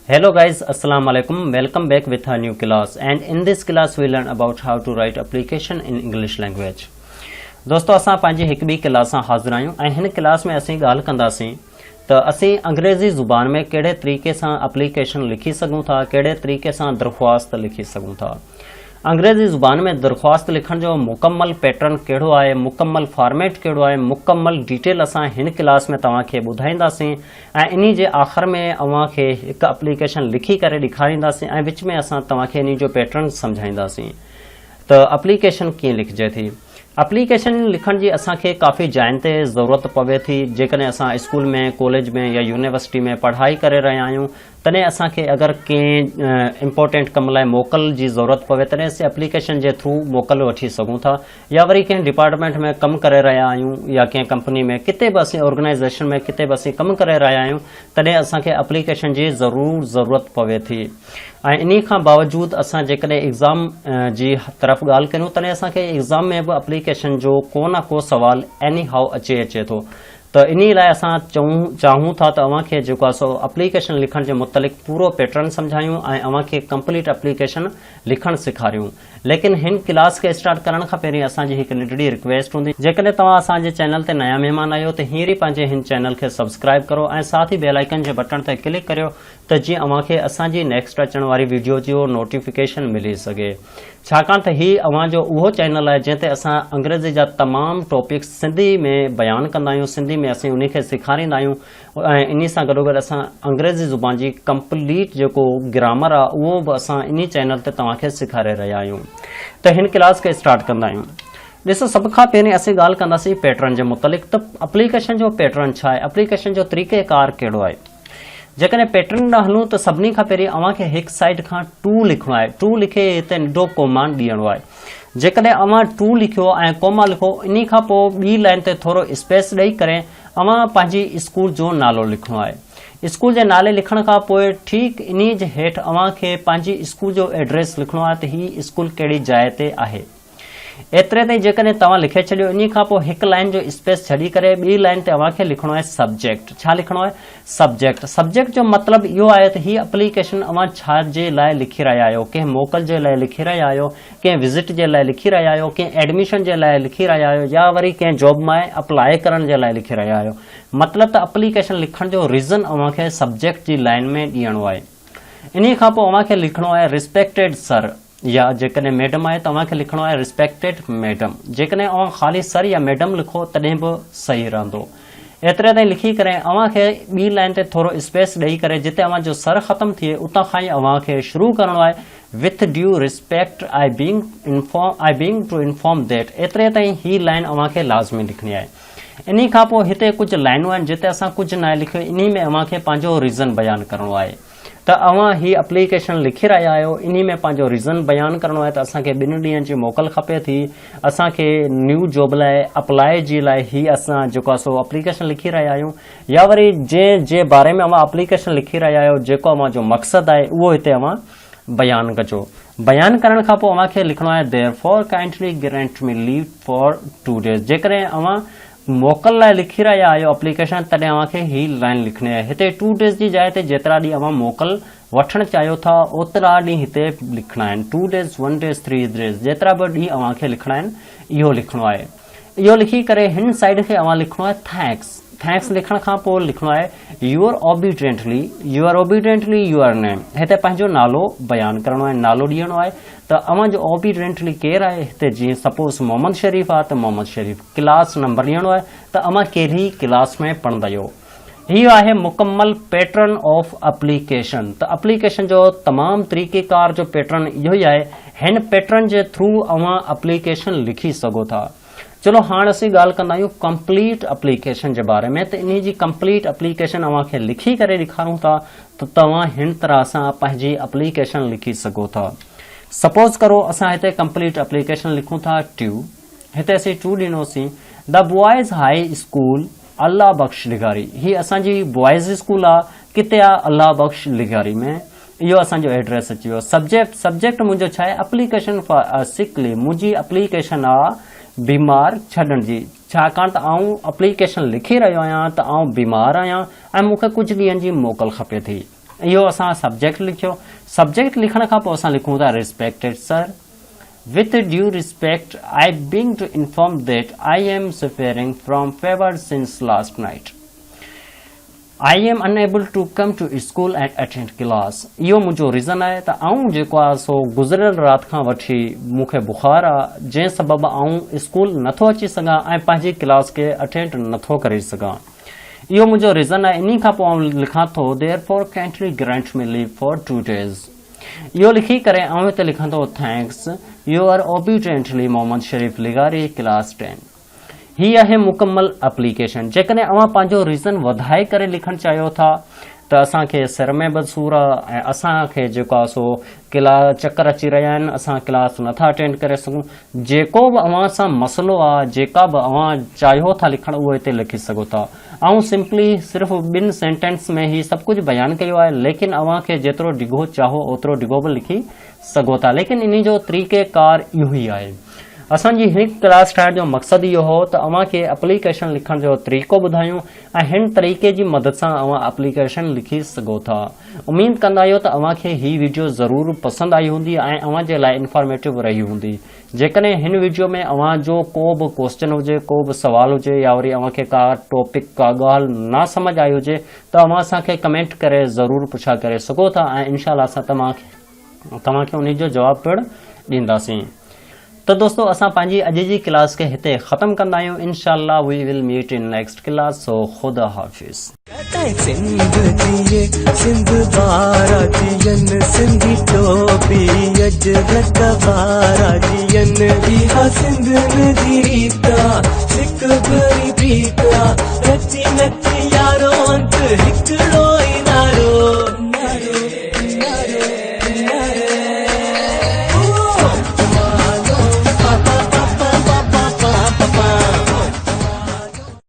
Hello guys, Assalamu alaikum. Welcome back with a new class, and in this class we learn about how to write application in English language. दोस्तों असां पंहिंजी हिकु ॿी class सां हाज़िर आहियूं ऐं हिन क्लास में असीं ॻाल्हि कंदासीं त असीं अंग्रेज़ी ज़ुबान में कहिड़े तरीक़े सां एप्लीकेशन लिखी सघूं था, कहिड़े तरीक़े सां दरख़्वास्त लिखी सघूं था। अंग्रेज़ी ज़ुबान में दरख़्वास्त लिखण जो मुकम्मल पैटर्न कहिड़ो आहे, मुकम्मल फॉर्मेट कहिड़ो आहे, मुकम्मल डिटेल असां हिन क्लास में तव्हांखे ॿुधाईंदासीं ऐं इन जे आख़िर में अव्हांखे हिकु एप्लीकेशन लिखी करे ॾेखारींदासीं ऐं विच में असां तव्हांखे इन जो पैटर्न सम्झाईंदासीं त एप्लीकेशन कीअं लिखिजे थी। एप्लीकेशन लिखण जी असांखे काफ़ी जाइनि ते ज़रूरत पवे थी। जेकॾहिं असां स्कूल में, कॉलेज में या यूनिवर्सिटी में पढ़ाई करे रहिया आहियूं तॾहिं असांखे अगरि कंहिं इम्पोर्टेंट कम लाइ मोकल जी ज़रूरत पवे तॾहिं असीं एप्लीकेशन जे थ्रू मोकल वठी सघूं था, या वरी कंहिं डिपार्टमेंट में कमु करे रहिया आहियूं या कंहिं कंपनी में किथे बि असीं ऑर्गेनाइज़ेशन में किथे बि असीं कमु करे रहिया आहियूं तॾहिं असांखे एप्लीकेशन जी ज़रूरत पवे थी। ऐं इन खां बावजूदि असां जेकॾहिं एग्ज़ाम जी तरफ़ ॻाल्हि कयूं तॾहिं असांखे एग्ज़ाम में बि एप्लीकेशन जो को न को सुवालु एनी हाउ अचे थो। त इन लाइ असां चाहियूं था त अव्हांखे जेको आहे सो एप्लीकेशन लिखण जे मुतलिक़ पूरो पैटर्न सम्झायूं ऐं अव्हांखे कंप्लीट एप्लीकेशन लिखणु सेखारियूं। लेकिन हिन क्लास खे स्टार्ट करण खां पहिरीं असांजी हिकु नंढड़ी रिक्वेस्ट हूंदी, जेकॾहिं तव्हां असांजे चैनल ते नया महिमान आहियो त हींअर ई पंहिंजे हिन चैनल खे सब्सक्राइब करो ऐं साथ ही बेल आइकन जे बटन ते क्लिक करियो त जीअं अव्हांखे असांजी नेक्स्ट अचण वारी वीडियो जो नोटिफिकेशन मिली सघे। छाकाणि त हीउ अव्हांजो उहो चैनल आहे जंहिं ते असां अंग्रेज़ी जा तमामु टॉपिक्स सिंधी में बयानु कंदा आहियूं, सिंधी में असीं उन खे सेखारींदा आहियूं ऐं इन सां गॾोगॾु असां अंग्रेज़ी ज़ुबान जी कंप्लीट जेको ग्रामर आहे उहो बि असां इन चैनल ते तव्हांखे सेखारे रहिया आहियूं। त हिन क्लास खे स्टार्ट कंदा आहियूं। ॾिसो, सभ खां पहिरीं असीं ॻाल्हि कंदासीं पैटर्न जे मुतलिक़ त एप्लीकेशन जो पैटर्न छा आहे, एप्लीकेशन जो तरीक़ेकार कहिड़ो आहे। जेकॾहिं पैटर्न ॾांहुं हलूं त सभिनी खां पहिरीं अव्हांखे हिकु साइड खां टू लिखणो आहे। टू लिखे हिते नंढो कोमा ॾियणो आहे। जेकॾहिं अव्हां टू लिखियो ऐं कोमा लिखो, इन खां पोइ ॿी लाइन ते थोरो स्पेस ॾेई करे अव्हां पंहिंजी स्कूल जो नालो लिखणो आहे। स्कूल जे नाले लिखण खां पोइ ठीकु इन जे हेठि अव्हांखे पंहिंजी स्कूल जो एड्रेस लिखणो आहे त हीअ स्कूल कहिड़ी जाइ ते आहे। एतिरे ताईं जेकॾहिं तव्हां लिखे छॾियो, इन खां पोइ हिकु लाइन जो स्पेस छॾी करे ॿी लाइन ते अव्हांखे लिखणो आहे सब्जेक्ट। छा लिखणो आहे? सब्जेक्ट। सब्जेक्ट जो मतिलबु इहो आहे त हीअ एप्लीकेशन अव्हां छा जे लाइ लिखी रहिया आहियो। कंहिं मोकल जे लाइ लिखी रहिया आहियो, कंहिं विज़िट जे लाइ लिखी रहिया आहियो, कंहिं एडमिशन जे लाइ लिखी रहिया आहियो, या वरी कंहिं जॉब में अप्लाई करण जे लाइ लिखी रहिया आहियो। मतिलबु त एप्लीकेशन लिखण जो रीज़न अव्हांखे सब्जेक्ट जी लाइन में ॾियणो आहे। इन खां पोइ अव्हांखे लिखणो आहे रिस्पेक्टेड सर, या जेकॾहिं मैडम आहे त अव्हांखे लिखणो आहे रिस्पेक्टेड मैडम। जेकॾहिं अव्हां ख़ाली सर या मैडम लिखो तॾहिं बि सही रहंदो। एतिरे ताईं लिखी करे अव्हांखे ॿी लाइन ते थोरो स्पेस ॾेई करे जिते अव्हांजो सर ख़तमु थिए उतां खां ई अव्हांखे शुरू करणो आहे with due respect I being to inform that. एतिरे ताईं ही लाइन अव्हांखे लाज़मी लिखणी आहे। इन खां पोइ हिते कुझु लाइनूं आहिनि जिते असां कुझु न लिखियो, इन में अव्हांखे पंहिंजो रीज़न बयानु करणो आहे त अव्हां ही एप्लीकेशन लिखी रहिया आहियो। इन में पंहिंजो रीज़न बयानु करणो आहे त असांखे 2 ॾींहंनि जी मोकल खपे थी, असांखे न्यू जॉब लाइ अप्लाई जे लाइ ही असां जेको आहे सो एप्लीकेशन लिखी रहिया आहियूं, या वरी जे बारे में अव्हां एप्लीकेशन लिखी रहिया आहियो जेको अव्हांजो मक़सदु आहे उहो हिते अव्हां बयानु कजो। बयानु करण खां पोइ अव्हांखे लिखणो आहे therefore kindly grant mid leave for 2 days। जेकॾहिं अव्हां मोकल लाइ लिखी रहिया आहियो एप्लीकेशन तॾहिं अव्हांखे ही लाइन लिखणी आहे। हिते 2 days जी जाइ ते जेतिरा ॾींहं अव्हां मोकल वठणु चाहियो था ओतिरा ॾींहं हिते लिखणा आहिनि। 2 days, 1 day, 3 days, जेतिरा बि ॾींहं अव्हांखे लिखणा आहिनि इहो लिखणो आहे। इहो लिखी करे हिन साइड खे अव्हां लिखणो आहे थैंक्स। थैंक्स लिखण खां पोइ लिखणो आहे यूर ओबीडियंटली यूर नेम। हिते पंहिंजो नालो बयानु करणो आहे, नालो ॾियणो आहे त अव्हांजो ओबीडियंटली केरु आहे। हिते जीअं सपोज़ मोहम्मद शरीफ़ आहे त मोहम्मद शरीफ़। क्लास नंबर ॾियणो आहे त अव्हां कहिड़ी क्लास में पढ़ंदा आहियो। हीअ आहे मुकम्मल पैटर्न ऑफ एप्लीकेशन। त एप्लीकेशन जो तमामु तरीक़ेकार जो पैटर्न इहो ई आहे। हिन पैटर्न जे थ्रू अव्हां एप्लीकेशन लिखी सघो था। चलो हाणे असीं ॻाल्हि कंदा आहियूं कंप्लीट एप्लीकेशन जे बारे में। त इन जी कंप्लीट एप्लीकेशन अव्हांखे लिखी करे ॾेखारूं था त तव्हां हिन तरह सां पंहिंजी एप्लीकेशन लिखी सघो था। सपोज़ करो असां हिते कंप्लीट एप्लीकेशन लिखूं था ट्यू। हिते असीं टू ॾिनोसीं द बॉयज़ हाई स्कूल अल्लाह बख्श लिगारी। ही असांजी बॉयज़ स्कूल आहे, किथे आहे? अल्लाह बख्श लिगारी में। इहो असांजो एड्रेस अची वियो। सब्जेक्ट मुंहिंजो छा आहे? Application for sick leave. मुंहिंजी एप्लीकेशन आहे बीमार छॾण जी। छाकाणि त आउं एप्लीकेशन लिखी रहियो आहियां त आउं बीमार आहियां ऐं मूंखे कुझु ॾींहंनि जी मोकल खपे थी। इहो असां सब्जेक्ट लिखियो। सब्जेक्ट लिखण खां पोइ असां लिखूं था respected sir, with due respect I beg to inform that I am suffering from fever since last night. I am unable to come to school and attend class. इहो मुंहिंजो रीज़न आहे त आऊं जेको आहे सो गुज़िरियल राति खां वठी मूंखे बुखार आहे, जंहिं सबबु आऊं स्कूल नथो अची सघां ऐं पंहिंजी क्लास खे अटेंड नथो करे सघां। इहो मुंहिंजो रीज़न आहे। इन खां पोइ आऊं लिखां थो therefore kindly grant me leave for 2 days. इहो लिखी करे आऊं हिते लिखां थो थैंक्स योर ओबीडियंटली मोहम्मद शरीफ़ लिगारी क्लास 10। ही आहे मुकमल एप्लीकेशन। जेकॾहिं अवां पंहिंजो रीज़न वधाए करे लिखणु चाहियो था त असांखे सिर में बि सूर आहे ऐं असांखे जेको आहे सो चक्कर अची रहिया आहिनि, असां क्लास नथा अटेंड करे सघूं, जेको बि अवां सां मसइलो आहे, जेका बि अवां चाहियो था लिखणु उहो हिते लिखी सघो था। ऐं सिंपली सिर्फ़ु 2 सेंटेंस में ही सभु कुझु बयानु कयो आहे, लेकिन अवां खे जेतिरो डिघो चाहो ओतिरो डिघो बि लिखी सघो था। लेकिन इन जो तरीक़ेकार इहो ई आहे। असांजी हिन क्लास ठाहिण जो मक़सदु इहो हो त अवां खे एप्लीकेशन लिखण जो तरीक़ो ॿुधायूं ऐं हिन तरीक़े जी मदद सां अवां एप्लीकेशन लिखी सघो था। उमेद कंदा आहियो त अवां खे ही वीडियो ज़रूरु पसंदि आई हूंदी ऐं अवां जे लाइ इंफॉर्मेटिव रही हूंदी। जेकॾहिं हिन वीडियो में अवां जो को बि क्वेश्चन हुजे, को बि सवाल हुजे या वरी अवां खे का टॉपिक का ॻाल्हि न सम्झ आई हुजे त अवां असांखे कमेंट करे ज़रूरु पुछा करे सघो था ऐं इनशाअल्लाह असां तव्हांखे उन जो जवाबु पिणु ॾींदासीं। तो दोस्तों असां पंहिंजी अॼु जी क्लास खे हिते ख़त्म कंदा आहियूं। इंशाअल्लाह V will meet in next class. सो खुदा हाफिज़। सिंध बाराजियन सिंधी टोपी अजरक बाराजियन इहा सिंध नदी रीता सिक भरी प्रीता रची नची यारो अंत हिकड़ो